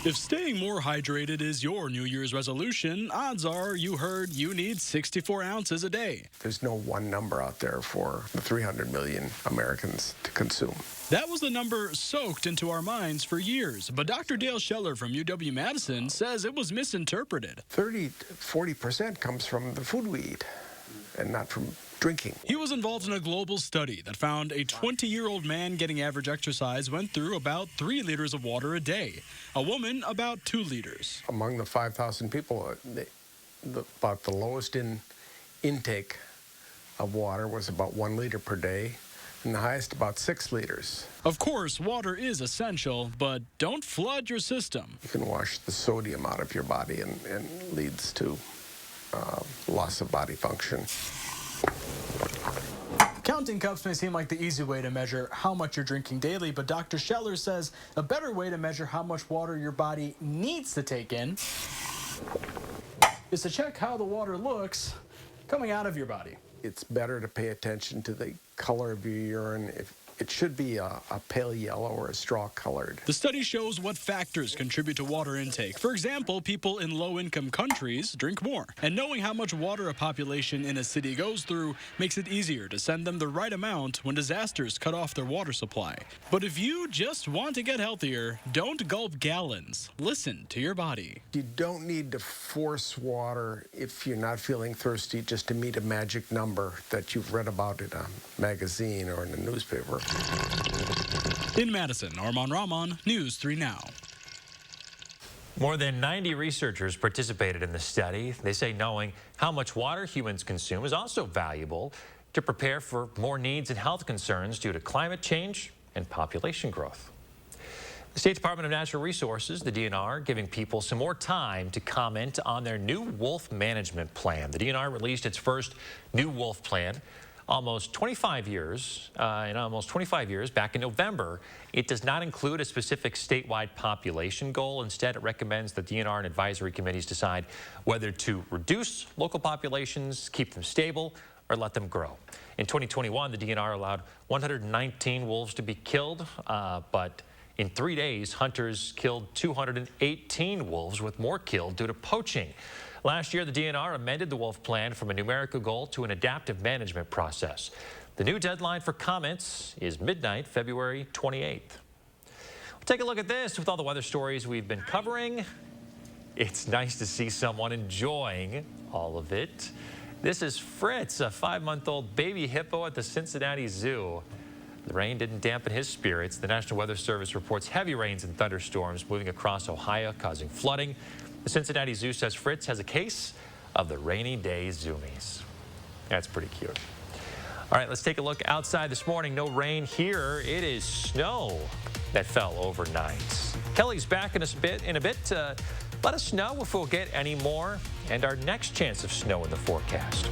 If staying more hydrated is your New Year's resolution, odds are you heard you need 64 ounces a day. There's no one number out there for the 300 million Americans to consume. That was the number soaked into our minds for years, but Dr. Dale Scheller from UW-Madison says it was misinterpreted. 30 to 40% comes from the food we eat and not from drinking. He was involved in a global study that found a 20-year-old man getting average exercise went through about 3 liters of water a day. A woman, about 2 liters. Among the 5,000 people, about the lowest intake of water was about 1 liter per day, and the highest about 6 liters. Of course, water is essential, but don't flood your system. You can wash the sodium out of your body and leads to loss of body function. Counting cups may seem like the easy way to measure how much you're drinking daily, but Dr. Scheller says a better way to measure how much water your body needs to take in is to check how the water looks coming out of your body. It's better to pay attention to the color of your urine. It should be a pale yellow or a straw colored. The study shows what factors contribute to water intake. For example, people in low-income countries drink more. And knowing how much water a population in a city goes through makes it easier to send them the right amount when disasters cut off their water supply. But if you just want to get healthier, don't gulp gallons. Listen to your body. You don't need to force water if you're not feeling thirsty just to meet a magic number that you've read about in a magazine or in a newspaper. In Madison, Armand Rahman, News 3 Now. More than 90 researchers participated in the study. They say knowing how much water humans consume is also valuable to prepare for more needs and health concerns due to climate change and population growth. The State Department of Natural Resources, the DNR, giving people some more time to comment on their new wolf management plan. The DNR released its first new wolf plan. Almost 25 years back in November. It does not include a specific statewide population goal. Instead, it recommends the DNR and advisory committees decide whether to reduce local populations, keep them stable, or let them grow. In 2021, the DNR allowed 119 wolves to be killed, but in 3 days, hunters killed 218 wolves, with more killed due to poaching. Last year, the DNR amended the wolf plan from a numerical goal to an adaptive management process. The new deadline for comments is midnight, February 28th. We'll take a look at this with all the weather stories we've been covering. It's nice to see someone enjoying all of it. This is Fritz, a 5-month-old baby hippo at the Cincinnati Zoo. The rain didn't dampen his spirits. The National Weather Service reports heavy rains and thunderstorms moving across Ohio, causing flooding. The Cincinnati Zoo says Fritz has a case of the rainy day zoomies. That's pretty cute. All right, let's take a look outside this morning. No rain here. It is snow that fell overnight. Kelly's back in a bit. Let us know if we'll get any more and our next chance of snow in the forecast.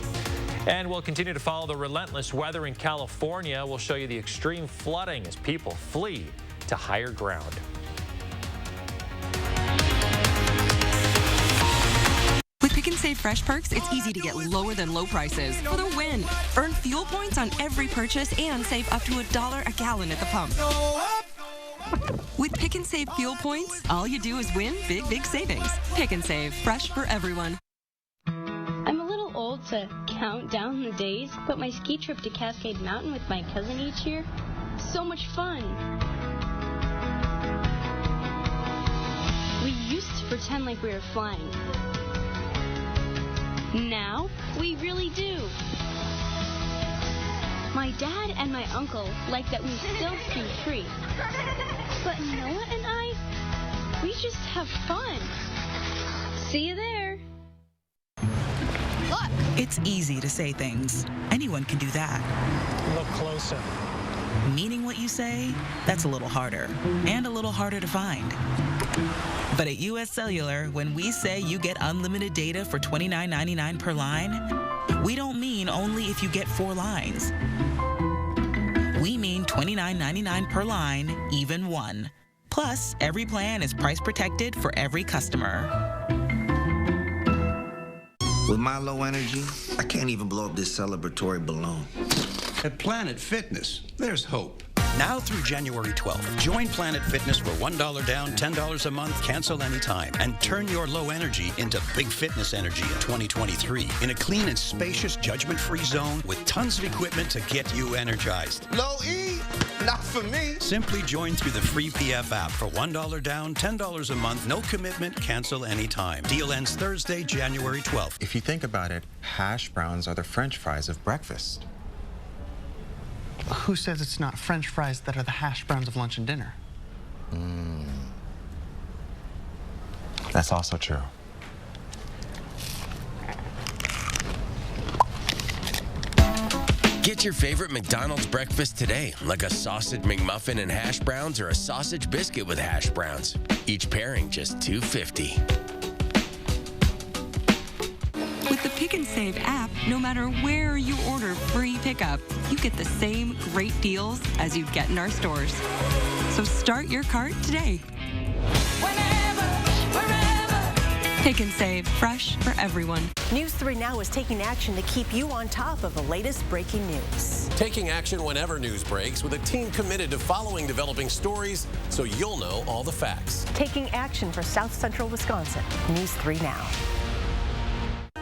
And we'll continue to follow the relentless weather in California. We'll show you the extreme flooding as people flee to higher ground. With Pick and Save Fresh Perks, it's easy to get lower than low prices for the win. Earn fuel points on every purchase and save up to $1 a gallon at the pump. With Pick and Save fuel points, all you do is win big, big savings. Pick and Save, fresh for everyone. I'm a little old to count down the days, but my ski trip to Cascade Mountain with my cousin each year, so much fun. We used to pretend like we were flying. Now, we really do. My dad and my uncle like that we still ski free. But Noah and I, we just have fun. See you there. Look! It's easy to say things. Anyone can do that. Look closer. Meaning what you say, that's a little harder. And a little harder to find. But at US Cellular, when we say you get unlimited data for $29.99 per line, we don't mean only if you get 4 lines. We mean $29.99 per line, even 1. Plus, every plan is price protected for every customer. With my low energy, I can't even blow up this celebratory balloon. At Planet Fitness, there's hope. Now through January 12th, join Planet Fitness for $1 down, $10 a month, cancel anytime, and turn your low energy into big fitness energy in 2023 in a clean and spacious, judgment-free zone with tons of equipment to get you energized. Low E? Not for me. Simply join through the free PF app for $1 down, $10 a month, no commitment, cancel anytime. Deal ends Thursday, January 12th. If you think about it, hash browns are the French fries of breakfast. Who says it's not French fries that are the hash browns of lunch and dinner? That's also true. Get your favorite McDonald's breakfast today, like a sausage McMuffin and hash browns or a sausage biscuit with hash browns. Each pairing just $2.50. With the Pick and Save app, no matter where you order free pickup, you get the same great deals as you'd get in our stores. So start your cart today. Pick and Save, fresh for everyone. News 3 Now is taking action to keep you on top of the latest breaking news. Taking action whenever news breaks with a team committed to following developing stories so you'll know all the facts. Taking action for South Central Wisconsin. News 3 Now.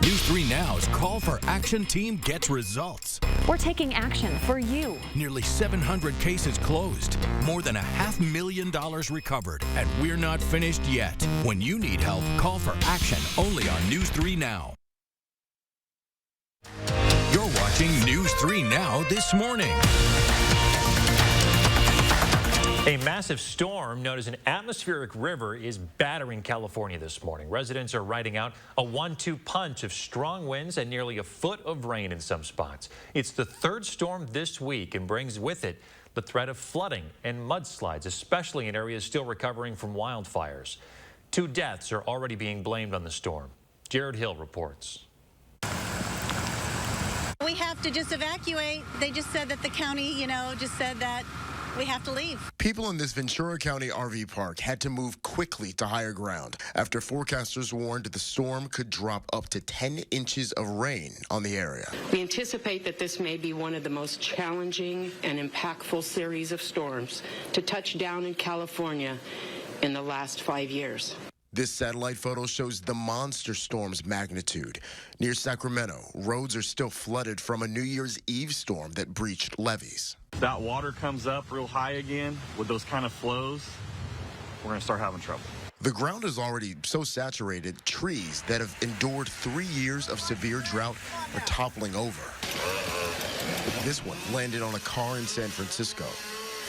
News 3 Now's Call for Action team gets results. We're taking action for you. Nearly 700 cases closed, more than $500,000 recovered, and we're not finished yet. When you need help, call for action only on News 3 Now. You're watching News 3 Now this morning. A massive storm known as an atmospheric river is battering California this morning. Residents are riding out a 1-2 punch of strong winds and nearly a foot of rain in some spots. It's the 3rd storm this week and brings with it the threat of flooding and mudslides, especially in areas still recovering from wildfires. 2 deaths are already being blamed on the storm. Jared Hill reports. We have to just evacuate. They just said that the county, just said that we have to leave. People in this Ventura County RV park had to move quickly to higher ground after forecasters warned the storm could drop up to 10 inches of rain on the area. We anticipate that this may be one of the most challenging and impactful series of storms to touch down in California in the last 5 years. This satellite photo shows the monster storm's magnitude. Near Sacramento, roads are still flooded from a New Year's Eve storm that breached levees. That water comes up real high again with those kind of flows, we're going to start having trouble. The ground is already so saturated, trees that have endured 3 years of severe drought are toppling over. This one landed on a car in San Francisco.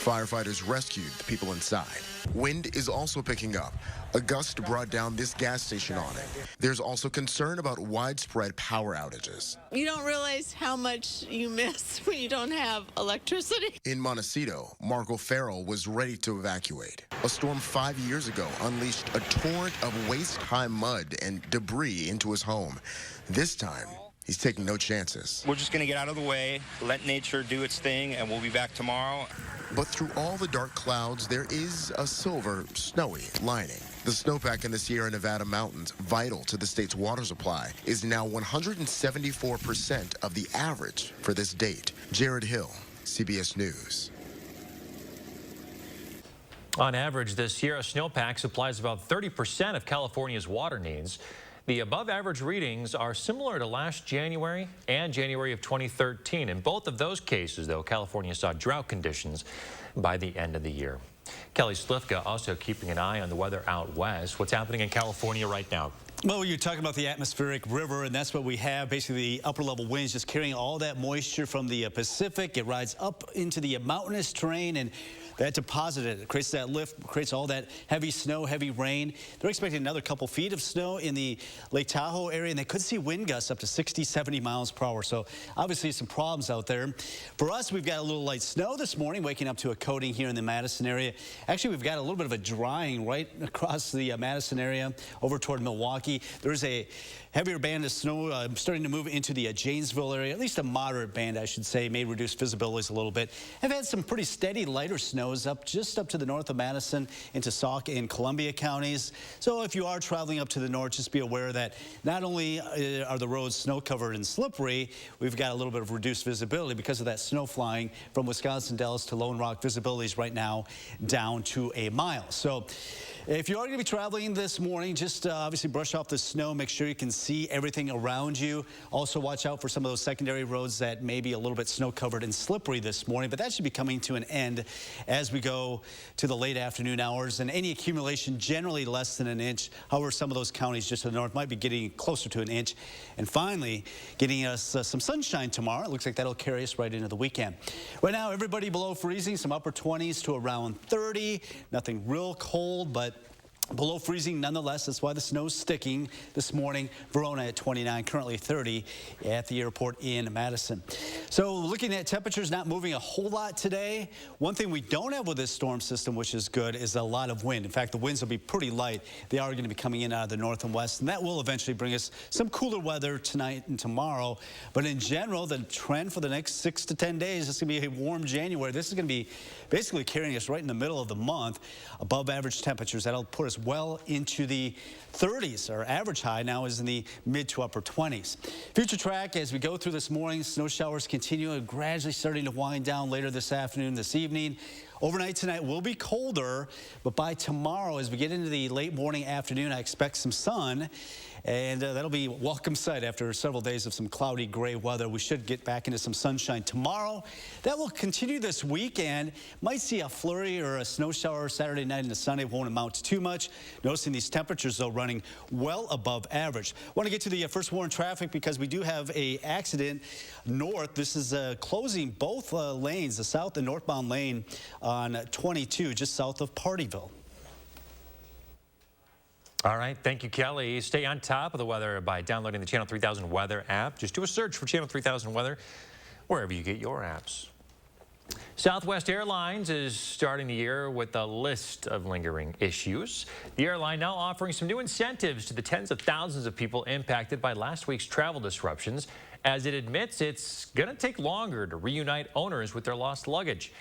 Firefighters rescued the people inside. Wind is also picking up. A gust brought down this gas station awning. There's also concern about widespread power outages. You don't realize how much you miss when you don't have electricity. In Montecito, Marco Farrell was ready to evacuate. A storm 5 years ago unleashed a torrent of waist-high mud and debris into his home. This time, he's taking no chances. We're just going to get out of the way, let nature do its thing, and we'll be back tomorrow. But through all the dark clouds, there is a silver, snowy lining. The snowpack in the Sierra Nevada mountains, vital to the state's water supply, is now 174% of the average for this date. Jared Hill, CBS News. On average, the Sierra snowpack supplies about 30% of California's water needs. The above-average readings are similar to last January and January of 2013. In both of those cases, though, California saw drought conditions by the end of the year. Kelly Slifka also keeping an eye on the weather out west. What's happening in California right now? Well, you're talking about the atmospheric river, and that's what we have. Basically, the upper level winds just carrying all that moisture from the Pacific. It rides up into the mountainous terrain, and that deposit it creates that lift, creates all that heavy snow, heavy rain. They're expecting another couple feet of snow in the Lake Tahoe area, and they could see wind gusts up to 60, 70 miles per hour. So obviously some problems out there. For us, we've got a little light snow this morning, waking up to a coating here in the Madison area. Actually, we've got a little bit of a drying right across the Madison area over toward Milwaukee. There's a heavier band of snow starting to move into the Janesville area, at least a moderate band, I should say, may reduce visibilities a little bit. I've had some pretty steady lighter snows just up to the north of Madison into Sauk and Columbia counties. So if you are traveling up to the north, just be aware that not only are the roads snow covered and slippery, we've got a little bit of reduced visibility because of that snow flying from Wisconsin Dells to Lone Rock. Visibilities right now down to a mile. So if you are going to be traveling this morning, just obviously brush off the snow. Make sure you can see everything around you. Also watch out for some of those secondary roads that may be a little bit snow covered and slippery this morning, but that should be coming to an end as we go to the late afternoon hours, and any accumulation generally less than an inch. However, some of those counties just to the north might be getting closer to an inch. And finally, getting us some sunshine tomorrow. It looks like that'll carry us right into the weekend. Right now, everybody below freezing, some upper 20s to around 30. Nothing real cold, but below freezing nonetheless. That's why the snow's sticking this morning. Verona at 29, currently 30 at the airport in Madison. So looking at temperatures, not moving a whole lot today. One thing we don't have with this storm system, which is good, is a lot of wind. In fact, the winds will be pretty light. They are going to be coming in out of the north and west, and that will eventually bring us some cooler weather tonight and tomorrow. But in general, the trend for the next 6 to 10 days is going to be a warm January. This is going to be basically carrying us right in the middle of the month. Above average temperatures, that'll put us well into the 30s. Our average high now is in the mid to upper 20s. Future track as we go through this morning, snow showers continue, gradually starting to wind down later this afternoon, this evening. Overnight tonight will be colder, but by tomorrow, as we get into the late morning, afternoon, I expect some sun, and that'll be a welcome sight after several days of some cloudy gray weather. We should get back into some sunshine tomorrow. That will continue this weekend. Might see a flurry or a snow shower Saturday night into Sunday. Won't amount to too much. Noticing these temperatures, though, running well above average. Want to get to the first warn traffic because we do have a accident north. This is closing both lanes, the south and northbound lane on 22, just south of Partyville. All right, thank you, Kelly. Stay on top of the weather by downloading the Channel 3000 Weather app. Just do a search for Channel 3000 Weather wherever you get your apps. Southwest Airlines is starting the year with a list of lingering issues. The airline now offering some new incentives to the tens of thousands of people impacted by last week's travel disruptions, as it admits it's going to take longer to reunite owners with their lost luggage.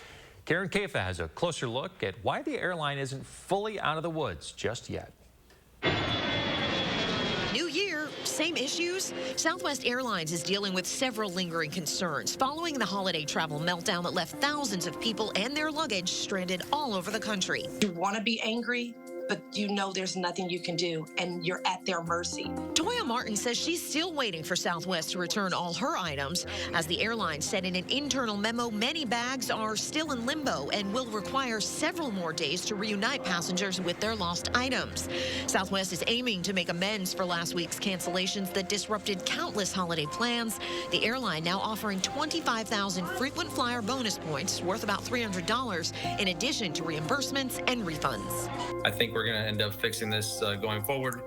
Karen Kaifa has a closer look at why the airline isn't fully out of the woods just yet. New year, same issues. Southwest Airlines is dealing with several lingering concerns following the holiday travel meltdown that left thousands of people and their luggage stranded all over the country. You want to be angry, but you know there's nothing you can do, and you're at their mercy. Toya Martin says she's still waiting for Southwest to return all her items. As the airline said in an internal memo, many bags are still in limbo and will require several more days to reunite passengers with their lost items. Southwest is aiming to make amends for last week's cancellations that disrupted countless holiday plans. The airline now offering 25,000 frequent flyer bonus points worth about $300 in addition to reimbursements and refunds. I think we're going to end up fixing this going forward.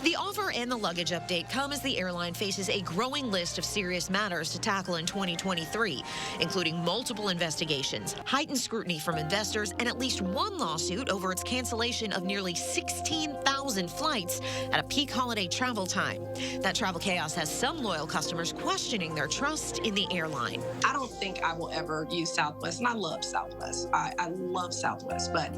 The offer and the luggage update come as the airline faces a growing list of serious matters to tackle in 2023, including multiple investigations, heightened scrutiny from investors, and at least one lawsuit over its cancellation of nearly 16,000 flights at a peak holiday travel time. That travel chaos has some loyal customers questioning their trust in the airline. I don't think I will ever use Southwest, and I love Southwest. I love Southwest, but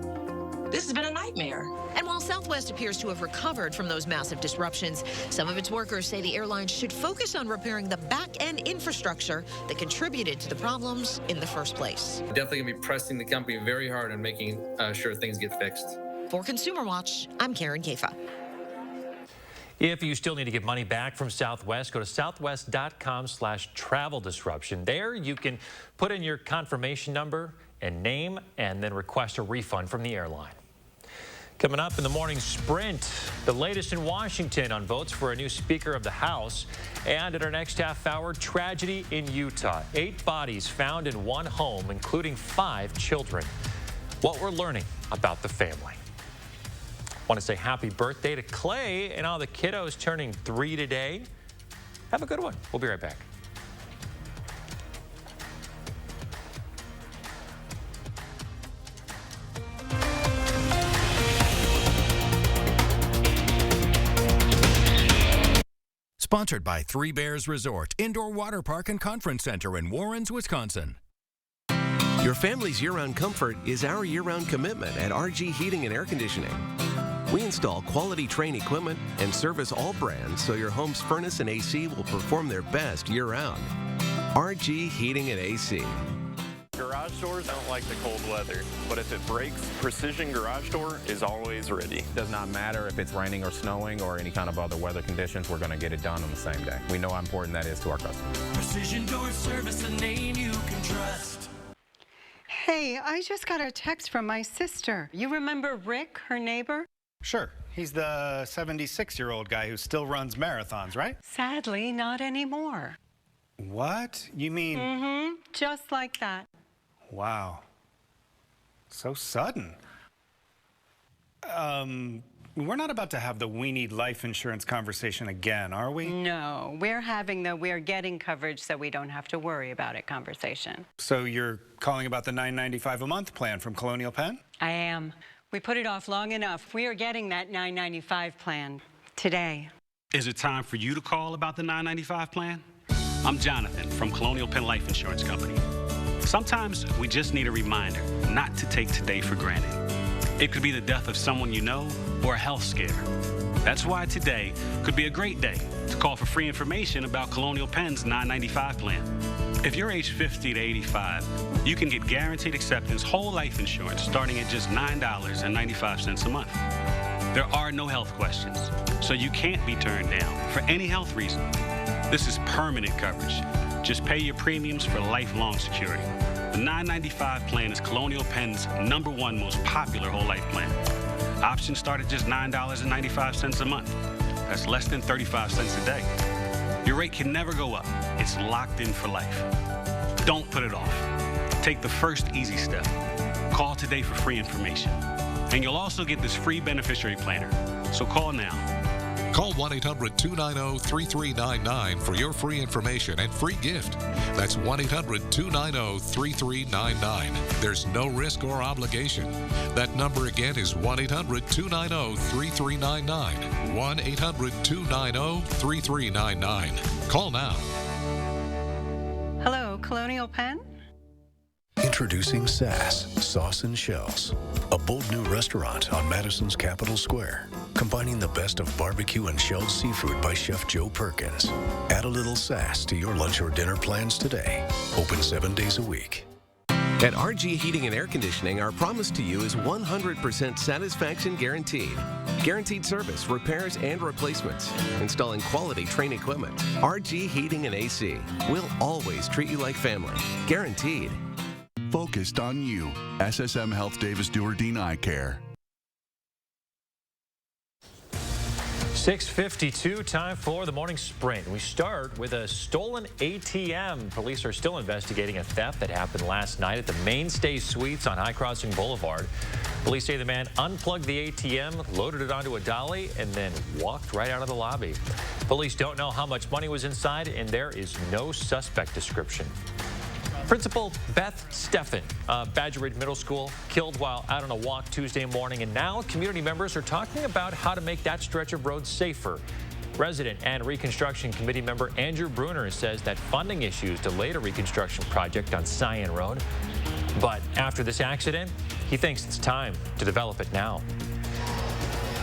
this has been a nightmare. And while Southwest appears to have recovered from those massive disruptions, some of its workers say the airline should focus on repairing the back-end infrastructure that contributed to the problems in the first place. Definitely going to be pressing the company very hard on making sure things get fixed. For Consumer Watch, I'm Karen Kaifa. If you still need to get money back from Southwest, go to southwest.com/travel disruption. There you can put in your confirmation number and name and then request a refund from the airline. Coming up in the morning sprint, the latest in Washington on votes for a new Speaker of the House. And at our next half hour, tragedy in Utah. 8 bodies found in one home, including 5 children. What we're learning about the family. Want to say happy birthday to Clay and all the kiddos turning 3 today. Have a good one. We'll be right back. Sponsored by Three Bears Resort, Indoor Water Park and Conference Center in Warrens, Wisconsin. Your family's year-round comfort is our year-round commitment at RG Heating and Air Conditioning. We install quality Trane equipment and service all brands so your home's furnace and AC will perform their best year-round. RG Heating and AC. Garage doors don't like the cold weather, but if it breaks, Precision Garage Door is always ready. Does not matter if it's raining or snowing or any kind of other weather conditions, we're going to get it done on the same day. We know how important that is to our customers. Precision Door Service, a name you can trust. Hey, I just got a text from my sister. You remember Rick, her neighbor? Sure. He's the 76-year-old guy who still runs marathons, right? Sadly, not anymore. What? You mean... Mm-hmm. Just like that. Wow. So sudden. We're not about to have the we need life insurance conversation again, are we? No, we're having the we're getting coverage so we don't have to worry about it conversation. So you're calling about the $9.95 a month plan from Colonial Penn? I am. We put it off long enough. We are getting that $9.95 plan today. Is it time for you to call about the $9.95 plan? I'm Jonathan from Colonial Penn Life Insurance Company. Sometimes we just need a reminder not to take today for granted. It could be the death of someone you know or a health scare. That's why today could be a great day to call for free information about Colonial Penn's $9.95 plan. If you're age 50 to 85, you can get guaranteed acceptance whole life insurance starting at just $9.95 a month. There are no health questions, so you can't be turned down for any health reason. This is permanent coverage. Just pay your premiums for lifelong security. The $9.95 plan is Colonial Penn's #1 most popular whole life plan. Options start at just $9.95 a month. That's less than 35 cents a day. Your rate can never go up. It's locked in for life. Don't put it off. Take the first easy step. Call today for free information. And you'll also get this free beneficiary planner. So call now. Call 1-800-290-3399 for your free information and free gift. That's 1-800-290-3399. There's no risk or obligation. That number again is 1-800-290-3399. 1-800-290-3399. Call now. Hello, Colonial Penn? Introducing Sass, Sauce and Shells, a bold new restaurant on Madison's Capitol Square, combining the best of barbecue and shelled seafood by Chef Joe Perkins. Add a little sass to your lunch or dinner plans today. Open 7 days a week. At RG Heating and Air Conditioning, our promise to you is 100% satisfaction guaranteed. Guaranteed service, repairs, and replacements. Installing quality Trane equipment. RG Heating and AC. We'll always treat you like family. Guaranteed. Focused on you. SSM Health Davis Dewardine Eye Care. 6:52, time for the morning sprint. We start with a stolen ATM. Police are still investigating a theft that happened last night at the Mainstay Suites on High Crossing Boulevard. Police say the man unplugged the ATM, loaded it onto a dolly, and then walked right out of the lobby. Police don't know how much money was inside, and there is no suspect description. Principal Beth Steffen, Badger Ridge Middle School, killed while out on a walk Tuesday morning, and now community members are talking about how to make that stretch of road safer. Resident and Reconstruction Committee member Andrew Bruner says that funding issues delayed a reconstruction project on Cyan Road. But after this accident, he thinks it's time to develop it now.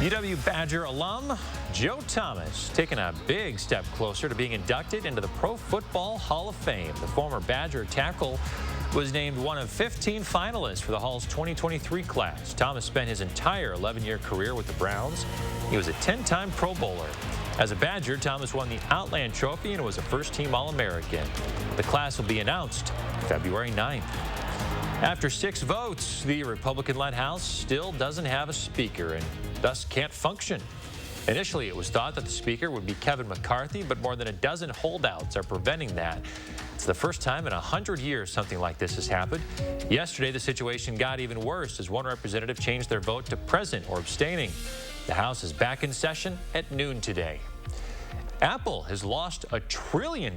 UW Badger alum Joe Thomas taking a big step closer to being inducted into the Pro Football Hall of Fame. The former Badger tackle was named one of 15 finalists for the Hall's 2023 class. Thomas spent his entire 11-year career with the Browns. He was a 10-time Pro Bowler. As a Badger, Thomas won the Outland Trophy and was a first-team All-American. The class will be announced February 9th. After 6 votes, the Republican-led House still doesn't have a speaker and thus can't function. Initially, it was thought that the speaker would be Kevin McCarthy, but more than a dozen holdouts are preventing that. It's the first time in 100 years something like this has happened. Yesterday, the situation got even worse as one representative changed their vote to present or abstaining. The House is back in session at noon today. Apple has lost $1 trillion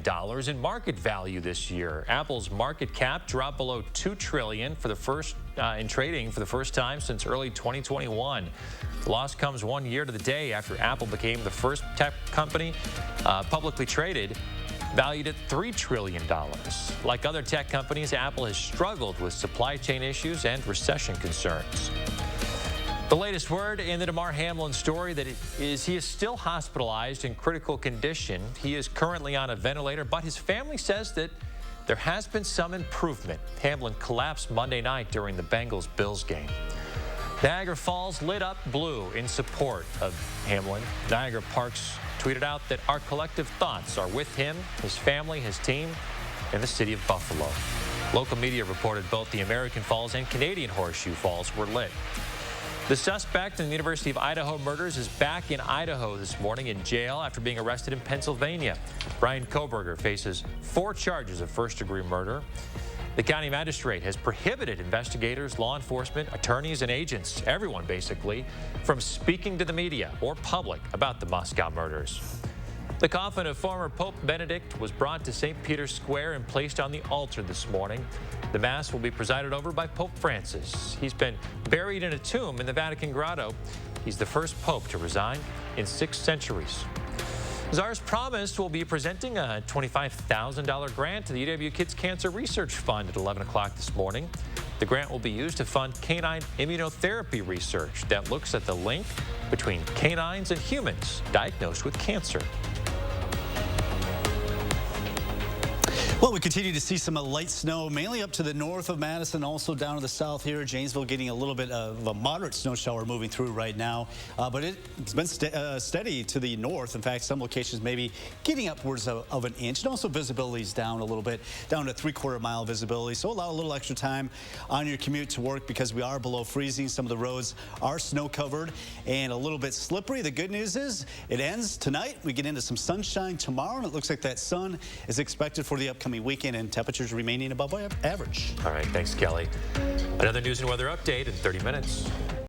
in market value this year. Apple's market cap dropped below $2 trillion in trading for the first time since early 2021. The loss comes 1 year to the day after Apple became the first tech company publicly traded, valued at $3 trillion. Like other tech companies, Apple has struggled with supply chain issues and recession concerns. The latest word in the Damar Hamlin story he is still hospitalized in critical condition. He is currently on a ventilator, but his family says that there has been some improvement. Hamlin collapsed Monday night during the Bengals-Bills game. Niagara Falls lit up blue in support of Hamlin. Niagara Parks tweeted out that our collective thoughts are with him, his family, his team, and the city of Buffalo. Local media reported both the American Falls and Canadian Horseshoe Falls were lit. The suspect in the University of Idaho murders is back in Idaho this morning in jail after being arrested in Pennsylvania. Brian Koberger faces 4 charges of first-degree murder. The county magistrate has prohibited investigators, law enforcement, attorneys, and agents, everyone basically, from speaking to the media or public about the Moscow murders. The coffin of former Pope Benedict was brought to St. Peter's Square and placed on the altar this morning. The Mass will be presided over by Pope Francis. He's been buried in a tomb in the Vatican Grotto. He's the first pope to resign in 6 centuries. Czars promised will be presenting a $25,000 grant to the UW Kids Cancer Research Fund at 11 o'clock this morning. The grant will be used to fund canine immunotherapy research that looks at the link between canines and humans diagnosed with cancer. Well, we continue to see some light snow, mainly up to the north of Madison, also down to the south here. Janesville getting a little bit of a moderate snow shower moving through right now. But it's been steady to the north. In fact, some locations maybe getting upwards of an inch. And also visibility is down a little bit, down to 3/4 mile visibility. So allow a little extra time on your commute to work because we are below freezing. Some of the roads are snow covered and a little bit slippery. The good news is it ends tonight. We get into some sunshine tomorrow, and it looks like that sun is expected for the upcoming weekend, and temperatures remaining above average. All right, thanks, Kelly. Another news and weather update in 30 minutes.